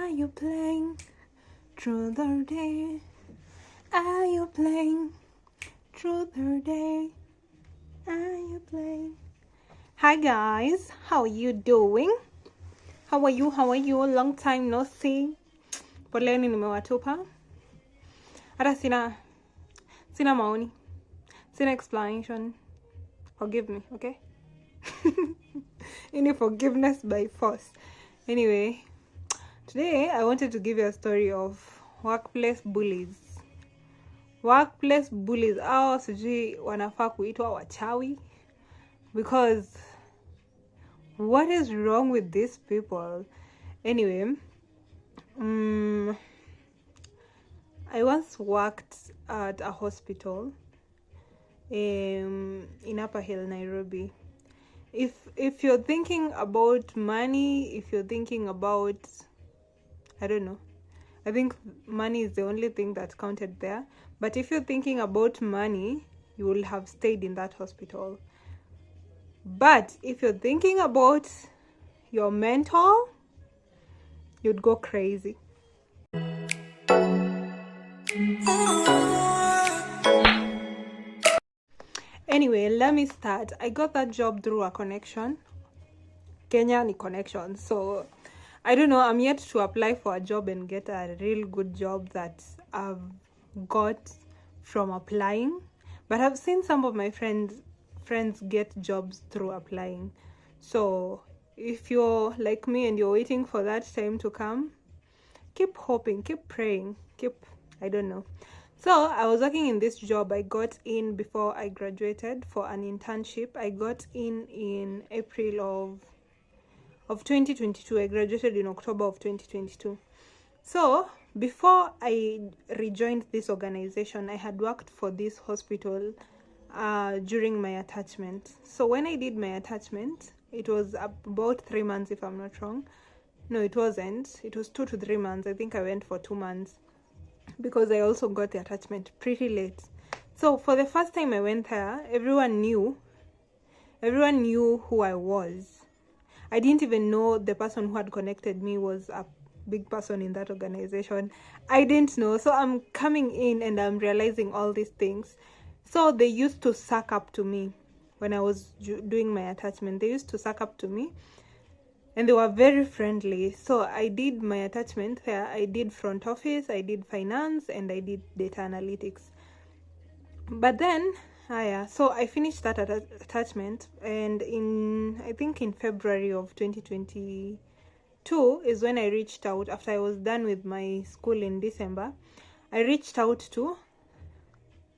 Are you playing through the day? Are you playing through the day? Are you playing? Hi guys, how are you doing? How are you? Long time no see. Poleni nimewatupa. Hata sina maoni. Sina explanation. Forgive me, okay? Any forgiveness by force. Anyway, today I wanted to give you a story of workplace bullies. Workplace bullies. Sijui wanafaa kuitwa wachawi, because what is wrong with these people? Anyway, I once worked at a hospital in Upper Hill, Nairobi. If you're thinking about money, if you're thinking about, I don't know, I think money is the only thing that counted there. But if you're thinking about money, you will have stayed in that hospital. But if you're thinking about your mental, you'd go crazy. Anyway, let me start. I got that job through a connection. Kenya ni connection. So, I don't know, I'm yet to apply for a job and get a real good job that I've got from applying. But I've seen some of my friends get jobs through applying. So, if you're like me and you're waiting for that time to come, keep hoping, keep praying, I don't know. So I was working in this job. I got in before I graduated for an internship. I got in April of 2022. I graduated in October of 2022. So before I rejoined this organization, I had worked for this hospital during my attachment. So when I did my attachment, it was about 3 months, if I'm not wrong. No, it wasn't. It was 2 to 3 months. I think I went for 2 months, because I also got the attachment pretty late. So for the first time I went there, everyone knew who I was. I didn't even know the person who had connected me was a big person in that organization. I didn't know. So I'm coming in and I'm realizing all these things. So they used to suck up to me when I was doing my attachment. They used to suck up to me. And they were very friendly. So I did my attachment there. I did front office, I did finance, and I did data analytics. But then, so I finished that attachment, and I think in February of 2022 is when I reached out. After I was done with my school in December, I reached out to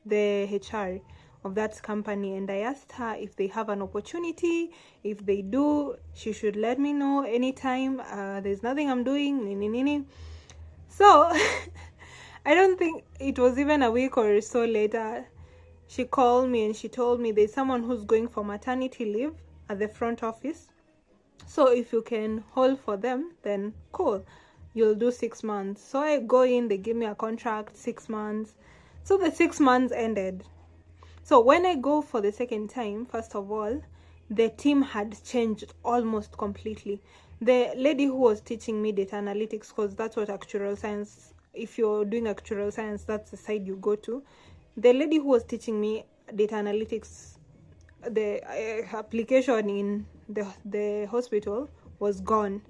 the HR of that company, and I asked her if they have an opportunity. If they do, she should let me know anytime. There's nothing I'm doing. So I don't think it was even a week or so later, she called me and she told me there's someone who's going for maternity leave at the front office. So if you can hold for them, then cool, you'll do 6 months. So I go in, they give me a contract, 6 months. So the 6 months ended. So when I go for the second time, first of all, the team had changed almost completely. The lady who was teaching me data analytics, because that's what actuarial science, if you're doing actuarial science, that's the side you go to. The lady who was teaching me data analytics, the application in the hospital was gone.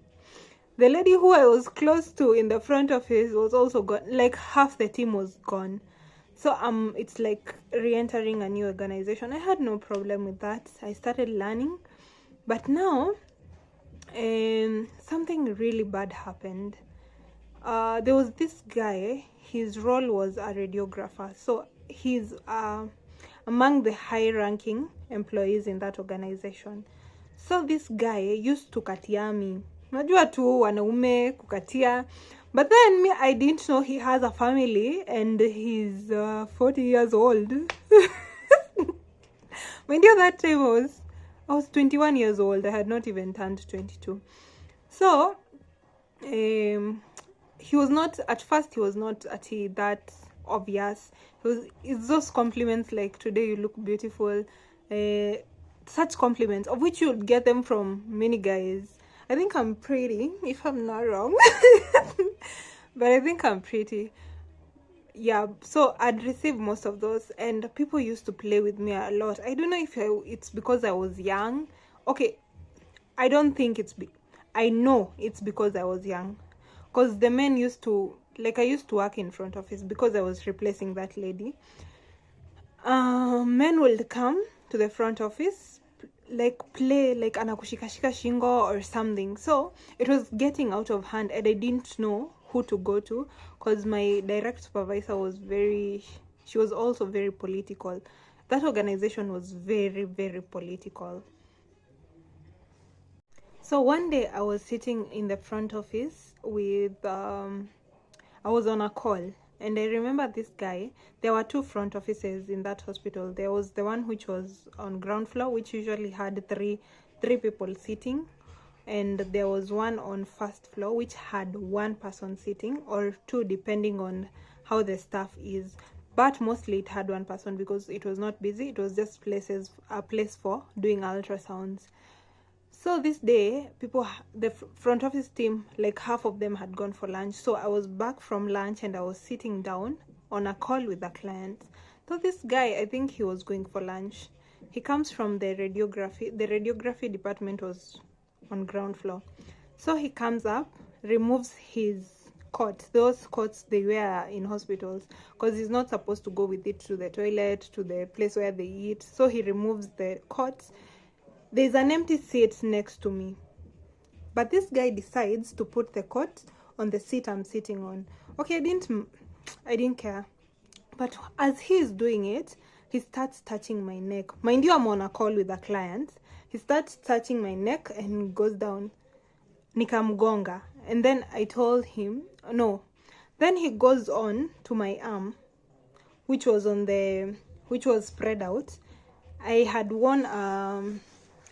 The lady who I was close to in the front office was also gone. Like half the team was gone. So it's like re-entering a new organization. I had no problem with that. I started learning. But now, something really bad happened. There was this guy. His role was a radiographer. So he's among the high-ranking employees in that organization. So this guy used to katia me. Najua tu wanaume kukatia. But then I didn't know he has a family and he's 40 years old. Mind you, that time I was 21 years old. I had not even turned 22. So he was not, at first he was not that obvious. It's those compliments like, today you look beautiful. Such compliments, of which you'll get them from many guys. I think I'm pretty, if I'm not wrong. But I think I'm pretty. Yeah, so I'd receive most of those, and people used to play with me a lot. I don't know if it's because I was young. Okay, I don't think I know it's because I was young. Because the men used to, like, I used to work in front office because I was replacing that lady. Men will come to the front office, like play like anakushikashika shingo or something. So it was getting out of hand, and I didn't know who to go to because my direct supervisor was she was also very political. That organization was very, very political. So one day I was sitting in the front office with I was on a call, and I remember this guy. There were two front offices in that hospital. There was the one which was on ground floor, which usually had three people sitting, and there was one on first floor which had one person sitting, or two depending on how the staff is, but mostly it had one person because it was not busy. It was just a place for doing ultrasounds. So this day, the front office team, like half of them had gone for lunch. So I was back from lunch and I was sitting down on a call with a client. So this guy, I think he was going for lunch. He comes from the radiography. The radiography department was on ground floor. So he comes up, removes his coat, those coats they wear in hospitals, because he's not supposed to go with it to the toilet, to the place where they eat. So he removes the coats. There's an empty seat next to me, but this guy decides to put the coat on the seat I'm sitting on. Okay, I didn't care. But as he is doing it, he starts touching my neck. Mind you, I'm on a call with a client. He starts touching my neck and goes down. Nikamgonga. And then I told him, no. Then he goes on to my arm, which was spread out. I had worn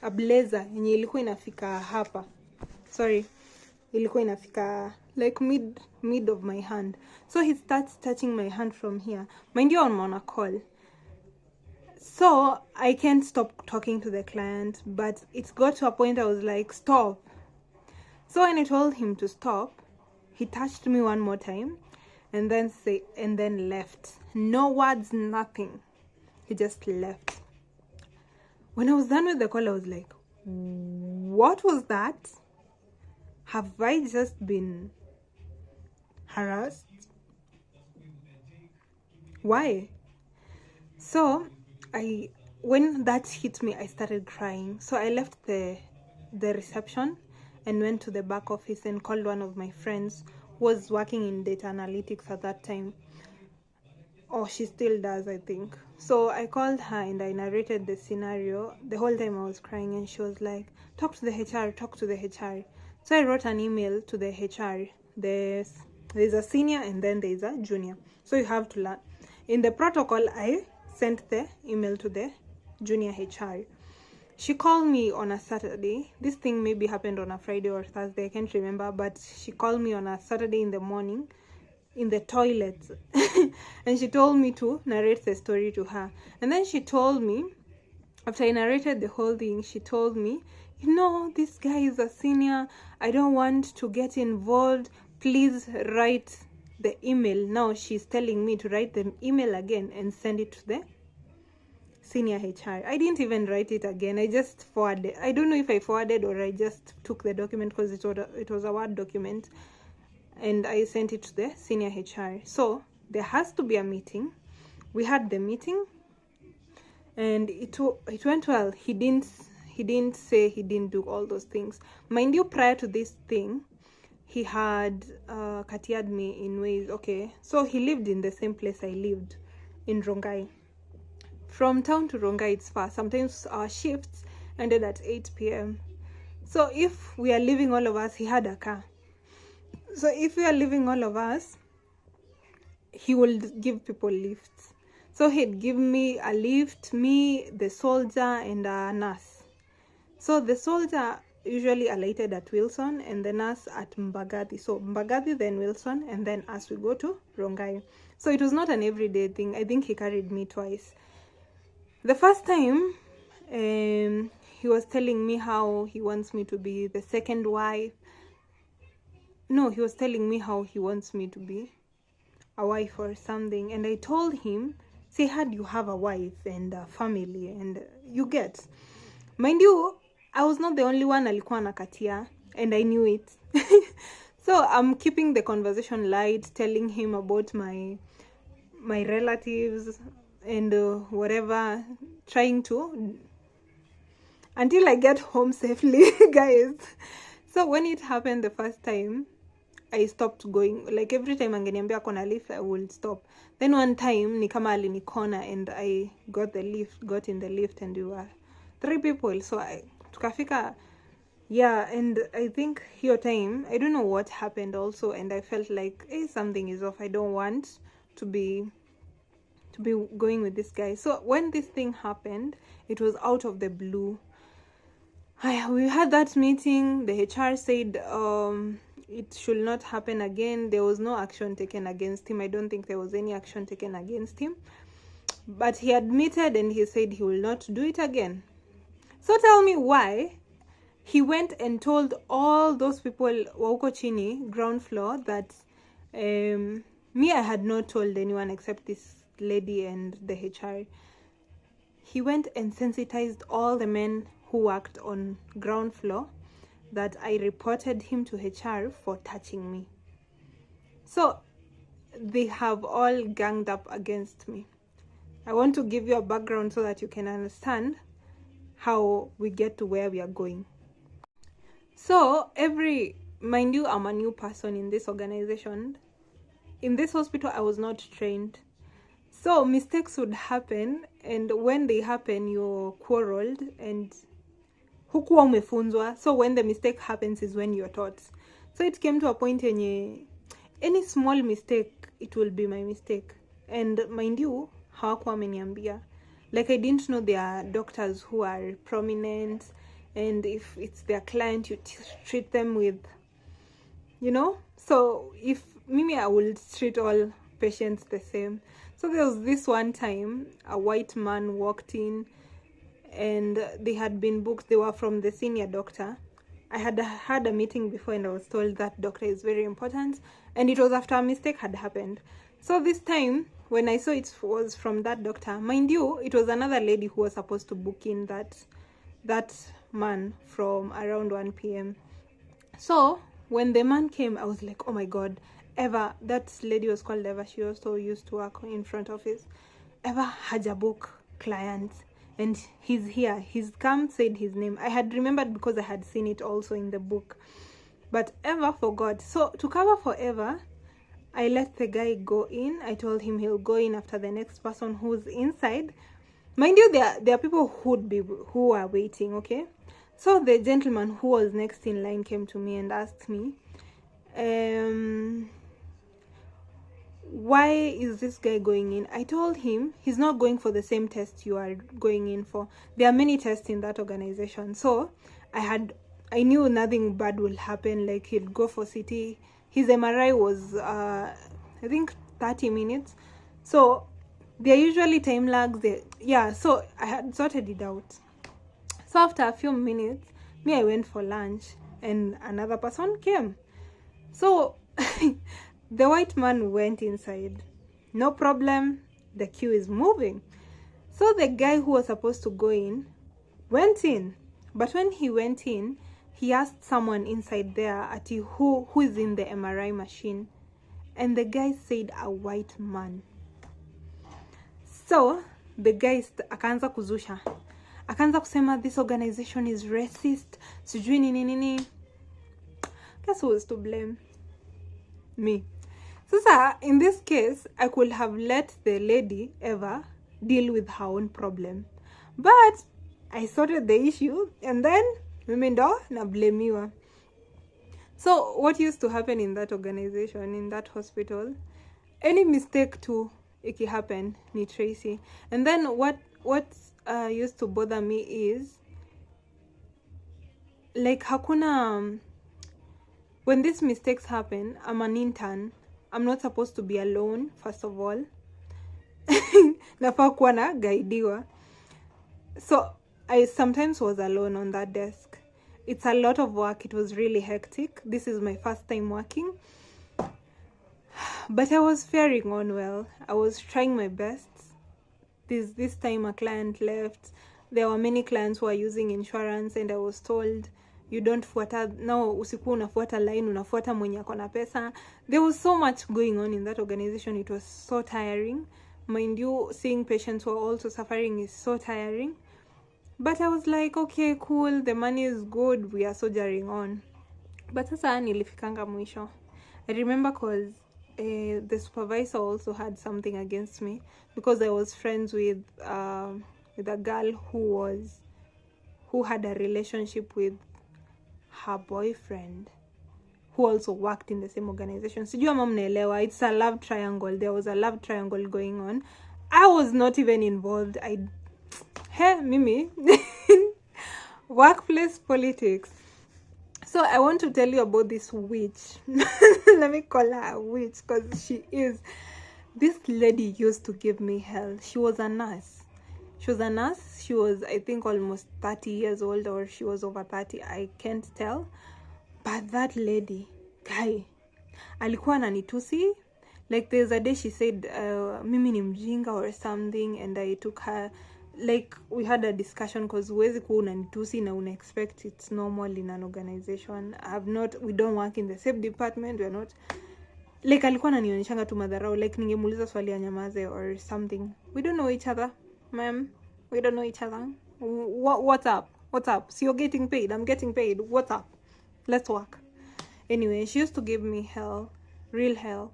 a blazer yenye ilikuwa inafika hapa. Sorry, ilikuwa inafika like mid of my hand. So he starts touching my hand from here. Mind you, I'm on a call, so I can't stop talking to the client, but it got to a point I was like, stop. So when I told him to stop, he touched me one more time and then left. No words, nothing. He just left. When I was done with the call, I was like, what was that? Have I just been harassed? Why? So when that hit me, I started crying. So I left the reception and went to the back office and called one of my friends who was working in data analytics at that time. Oh, she still does, I think. So I called her and I narrated the scenario. The whole time I was crying, and she was like, talk to the HR, talk to the HR. So I wrote an email to the HR. There's a senior and then there's a junior. So you have to learn. In the protocol, I sent the email to the junior HR. She called me on a Saturday. This thing maybe happened on a Friday or Thursday, I can't remember, but she called me on a Saturday in the morning in the toilet and she told me to narrate the story to her. And then she told me, after I narrated the whole thing, she told me, you know, this guy is a senior, I don't want to get involved, please write the email. Now she's telling me to write the email again and send it to the senior HR. I didn't even write it again. I just forwarded. I don't know if I forwarded or I just took the document, because it was a Word document, and I sent it to the senior HR. So there has to be a meeting. We had the meeting and it went well. He didn't say he didn't do all those things. Mind you, prior to this thing, he had katiad me in ways. Okay, so he lived in the same place I lived, in Rongai. From town to Rongai, it's far. Sometimes our shifts ended at 8 p.m. So if we are leaving all of us, he had a car. So if we are leaving all of us, he will give people lifts. So he'd give me a lift, me, the soldier, and a nurse. So the soldier usually alighted at Wilson and the nurse at Mbagathi. So Mbagathi, then Wilson, and then as we go to Rongai. So it was not an everyday thing. I think he carried me twice. The first time, he was telling me how he wants me to be the second wife. no, he was telling me how he wants me to be a wife or something, and I told him, say, had you have a wife and a family, and you get, mind you, I was not the only one alikuwa nakatia, and I knew it. So I'm keeping the conversation light, telling him about my relatives and whatever, trying to, until I get home safely, guys. So when it happened the first time, I stopped going. Like every time angeniambia kona lift, I would stop. Then one time ni kama alinikona, and I got in the lift, and we were 3 people. So tukafika, yeah, and I think your time, I don't know what happened also, and I felt like, hey, something is off. I don't want to be going with this guy. So when this thing happened, it was out of the blue. We had that meeting. The HR said it should not happen again. There was no action taken against him. I don't think there was any action taken against him, but he admitted, and he said he will not do it again. So tell me why he went and told all those people wa huko chini, ground floor, that me, I had not told anyone except this lady and the HR. He went and sensitized all the men who worked on ground floor that I reported him to HR for touching me. So they have all ganged up against me. I want to give you a background so that you can understand how we get to where we are going. So mind you, I'm a new person in this organization. In this hospital, I was not trained. So mistakes would happen, and when they happen, you're quarreled and hukuwa umefunzwa. So when the mistake happens is when you're taught. So it came to a point yenye any small mistake, it will be my mistake. And mind you, hawakuwa wameniambia. Like, I didn't know there are doctors who are prominent, and if it's their client, you treat them with, you know. So if Mimi, I will treat all patients the same. So there was this one time, a white man walked in, and they had been booked. They were from the senior doctor. I had had a meeting before, and I was told that doctor is very important, and it was after a mistake had happened. So this time, when I saw it was from that doctor, mind you, it was another lady who was supposed to book in that man from around 1 p.m. So when the man came, I was like, oh my God, Eva, that lady was called Eva. She also used to work in front office. Eva had a book client, and he's here. He's come, said his name. I had remembered because I had seen it also in the book, but Eva forgot. So to cover for Eva, I let the guy go in. I told him he'll go in after the next person who's inside. Mind you, there are people who are waiting, okay? So the gentleman who was next in line came to me and asked me, why is this guy going in? I told him he's not going for the same test you are going in for. There are many tests in that organization. So I knew nothing bad will happen. Like, he'd go for CT. His MRI was I think 30 minutes. So there are usually time lags there. Yeah, so I had sorted it out. So after a few minutes, I went for lunch, and another person came. So the white man went inside. No problem. The queue is moving. So the guy who was supposed to go in went in. But when he went in, he asked someone inside there, Ati, who is in the MRI machine? And the guy said a white man. So the guy akaanza kuzusha. Akaanza kusema this organization is racist. Sijui nini. Guess who was to blame? Me. So sir, in this case, I could have let the lady Eva deal with her own problem. But I sorted the issue, and then mimi ndo na blamiwa. So what used to happen in that organization, in that hospital, any mistake to iki happen ni Tracy. And then what used to bother me is, like, hakuna when these mistakes happen, I'm an intern. I'm not supposed to be alone, first of all. Nafaa kuwa na guidiwa. So I sometimes was alone on that desk. it's a lot of work. It was really hectic. This is my first time working, but I was faring on well. I was trying my best. This time a client left. There were many clients who are using insurance, and I was told, you don't fuata now, usiku unafuata line, unafuata mwenye akona pesa. There was so much going on in that organization. It was so tiring. Mind you, seeing patients who are also suffering is so tiring. But I was like, okay, cool, the money is good, we are soldiering on. But sasa nilifikanga mwisho. I remember because the supervisor also had something against me, because I was friends with a girl who had a relationship with her boyfriend, who also worked in the same organization. Sijui ama mnaelewa, it's a love triangle. There was a love triangle going on. I was not even involved. Mimi workplace politics. So I want to tell you about this witch. Let me call her a witch, because she is. This lady used to give me hell. She was a nurse. She was, I think, almost 30 years old, or she was over 30. I can't tell. But that lady, guy, alikuwa ananitusi. Like, there's a day she said, mimi ni mjinga or something, and I took her, like, we had a discussion, because huwezi kuwa unanitusi na una expect it's normal in an organization. We don't work in the same department, we're not, like, alikuwa ananionyeshanga tu madharau, like, ningemuuliza swali ya nyamaze or something. We don't know each other, ma'am. We don't know each other. What's up? So you're getting paid, I'm getting paid. What's up? Let's work. Anyway, she used to give me hell, real hell.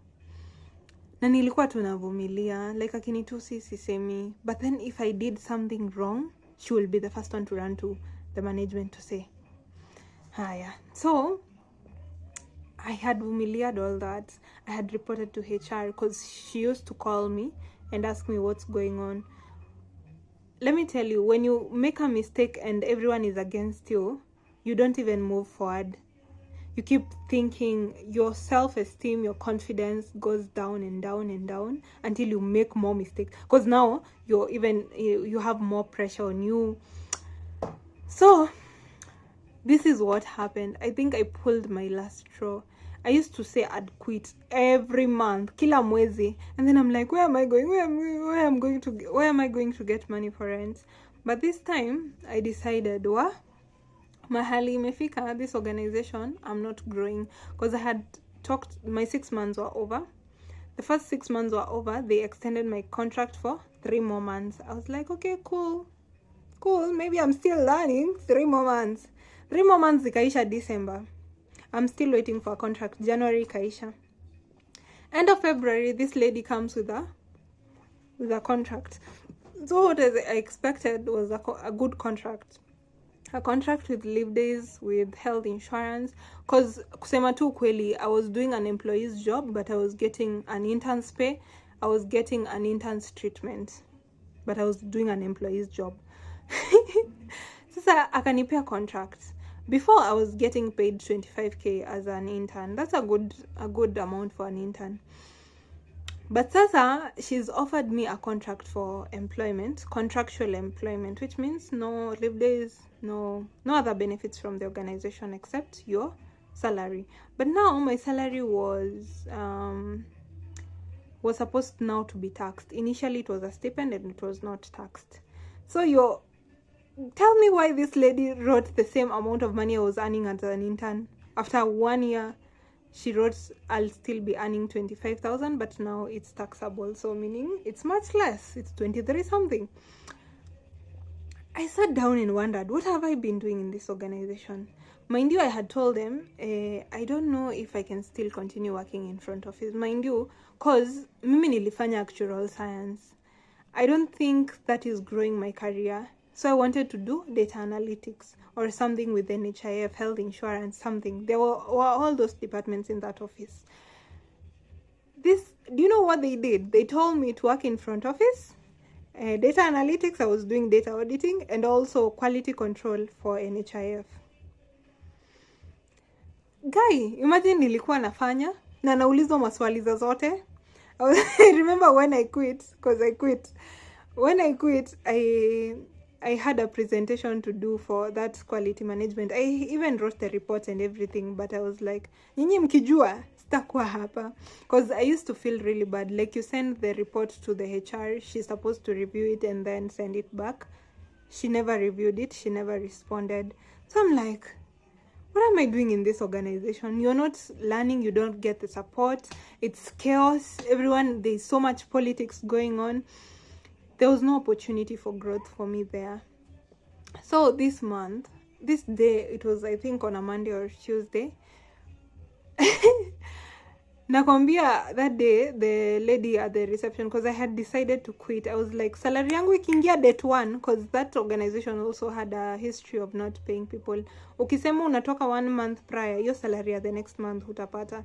Na nilikuwa tunavumilia, like, akinitusi sisemi. But then if I did something wrong, she will be the first one to run to the management to say. So I had humiliated all that. I had reported to HR, because she used to call me and ask me what's going on. Let me tell you, when you make a mistake and everyone is against you, you don't even move forward. You keep thinking, your self-esteem, your confidence goes down and down and down until you make more mistakes. Because now you have more pressure on you. So this is what happened. I think I pulled my last straw. I used to say I'd quit every month, kila mwezi, and then I'm like, where am I going? Where am I going to get money for rent? But this time I decided, mahali imefika, this organization, I'm not growing, because I had talked, my 6 months were over. The first 6 months were over. They extended my contract for 3 more months. I was like, okay, cool, maybe I'm still learning. 3 more months zikaisha December. I'm still waiting for a contract. January kaisha. End of February, this lady comes with a contract. So what I expected was a good contract. A contract with leave days, with health insurance. Because kusema tu kweli, I was doing an employee's job, but I was getting an intern's pay. I was getting an intern's treatment, but I was doing an employee's job. Sasa akanipea contract. Before, I was getting paid 25k as an intern. That's a good amount for an intern. But sasa, she's offered me a contract for employment, contractual employment, which means no leave days, no other benefits from the organization except your salary. But now my salary was supposed now to be taxed. Initially, it was a stipend and it was not taxed. So tell me why this lady wrote the same amount of money I was earning as an intern. After 1 year, she wrote, I'll still be earning 25,000, but now it's taxable. So meaning it's much less. It's 23 something. I sat down and wondered, what have I been doing in this organization? Mind you, I had told them, I don't know if I can still continue working in front office. Mind you, because mimi nilifanya actuarial science. I don't think that is growing my career. So I wanted to do data analytics or something with NHIF, health insurance, something. There were all those departments in that office. Do you know what they did? They told me to work in front office, data analytics, I was doing data auditing, and also quality control for NHIF. Guy, imagine nilikuwa nafanya, na naulizwa maswali za zote. I remember when I quit, because I quit. When I quit, I had a presentation to do for that quality management. I even wrote the report and everything, but I was like, nyinyi mkijua sitakuwa hapa, because I used to feel really bad. Like, you send the report to the HR, she's supposed to review it and then send it back. She never reviewed it, she never responded. So I'm like, what am I doing in this organization? You're not learning, you don't get the support, it's chaos, everyone, there's so much politics going on. There was no opportunity for growth for me there. So this day, it was, I think, on a Monday or Tuesday. Nakwambia, that day, the lady at the reception, because I had decided to quit, I was like, salary yangu ikiingia date 1, because that organization also had a history of not paying people. Ukisema unatoka 1 month prior, your salary ya the next month utapata.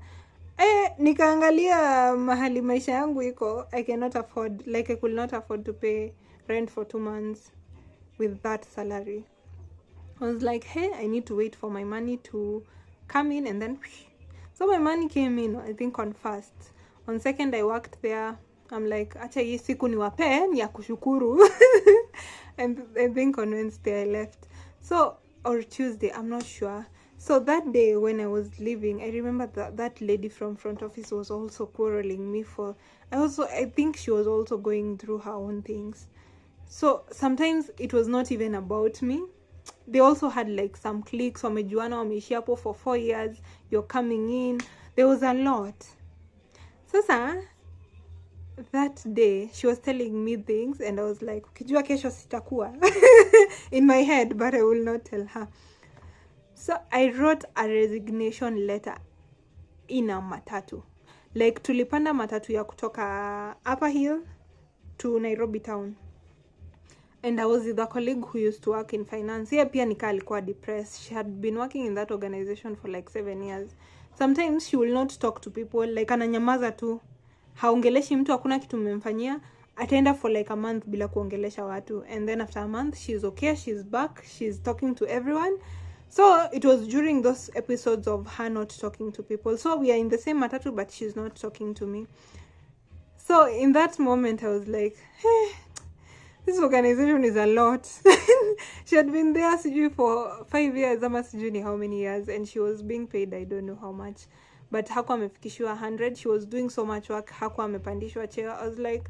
Nikaangalia mahali maisha yangu iko, I cannot afford, like I could not afford to pay rent for 2 months with that salary. I was like, hey, I need to wait for my money to come in, and then so my money came in, I think, on 1st. On 2nd, I worked there. I'm like, acha hii siku niwape ni ya kushukuru. And I think on Wednesday I left. So, or Tuesday, I'm not sure. So that day when I was leaving, I remember that lady from front office was also quarreling me for, I think she was also going through her own things. So sometimes it was not even about me. They also had like some cliques, wamejuana, wameishi hapo for 4 years, you're coming in. There was a lot. Sasa, that day, she was telling me things, and I was like, ukijua kesho sitakuwa. In my head, but I will not tell her. So I wrote a resignation letter in a matatu. Like, tulipanda matatu ya kutoka Upper Hill to Nairobi town. And I was with a colleague who used to work in finance. Yeye pia nika alikuwa depressed. She had been working in that organization for like 7 years. Sometimes she will not talk to people. Like, ananyamaza tu. Haongeleshi mtu, hakuna kitu mmemfanyia. Ataenda for like a month bila kuongelesha watu. And then after a month, she's okay, she's back, she's talking to everyone. So it was during those episodes of her not talking to people. So we are in the same matatu, but she's not talking to me. So in that moment, I was like, hey, this organization is a lot. She had been there for 5 years, ama sijui how many years, and she was being paid, I don't know how much. But hakuwa amefikishiwa 100. She was doing so much work, hakuwa amepandishwa cheo. I was like,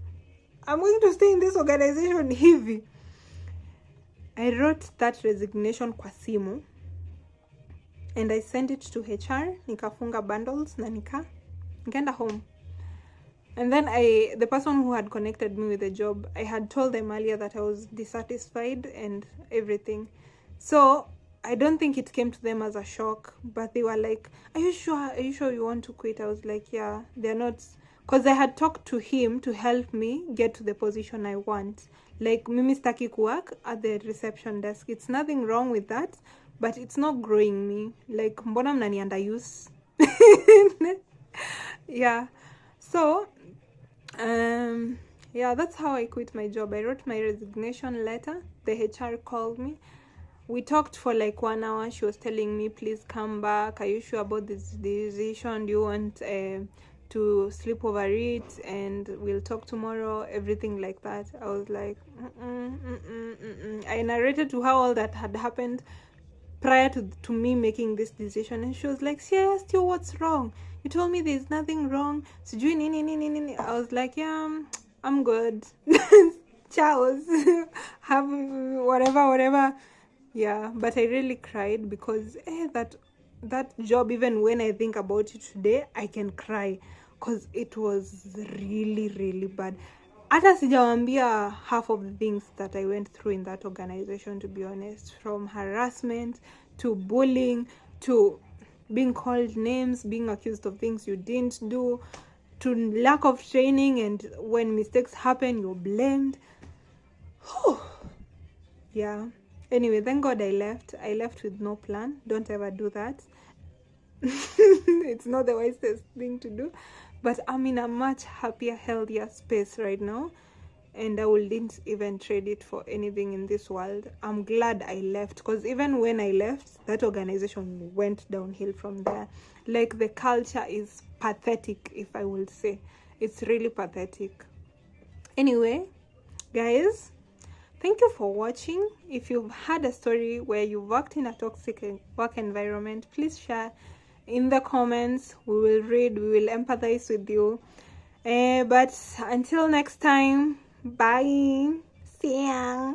I'm going to stay in this organization hivi. I wrote that resignation kwa simu, and I sent it to HR. Nikafunga bundles na nikaenda home. And then the person who had connected me with the job, I had told them earlier that I was dissatisfied and everything. So I don't think it came to them as a shock, but they were like, are you sure you want to quit? I was like, yeah, they're not, because I had talked to him to help me get to the position I want. Like, mimi sitaki kuwork at the reception desk. It's nothing wrong with that, but it's not growing me. Like, mbona mnani underuse? Yeah. So, yeah, that's how I quit my job. I wrote my resignation letter. The HR called me. We talked for like 1 hour. She was telling me, please come back. Are you sure about this decision? Do you want to sleep over it? And we'll talk tomorrow. Everything like that. I was like, I narrated to her all that had happened prior to me making this decision. And she was like, yes, you, what's wrong? You told me there's nothing wrong. Sijui nini. I was like, yeah, I'm good. Ciao. Have whatever. Yeah, but I really cried because that job, even when I think about it today, I can cry because it was really, really bad. Hata sijawambia half of the things that I went through in that organization, to be honest, from harassment to bullying to being called names, being accused of things you didn't do, to lack of training, and when mistakes happen, you're blamed. Yeah. Anyway, thank God I left. I left with no plan. Don't ever do that. It's not the wisest thing to do. But I'm in a much happier, healthier space right now. And I wouldn't even trade it for anything in this world. I'm glad I left. Because even when I left, that organization went downhill from there. Like, the culture is pathetic, if I will say. It's really pathetic. Anyway, guys, Thank you for watching. If you've had a story where you worked in a toxic work environment, please share in the comments. We will read, we will empathize with you. But until next time, bye. See ya.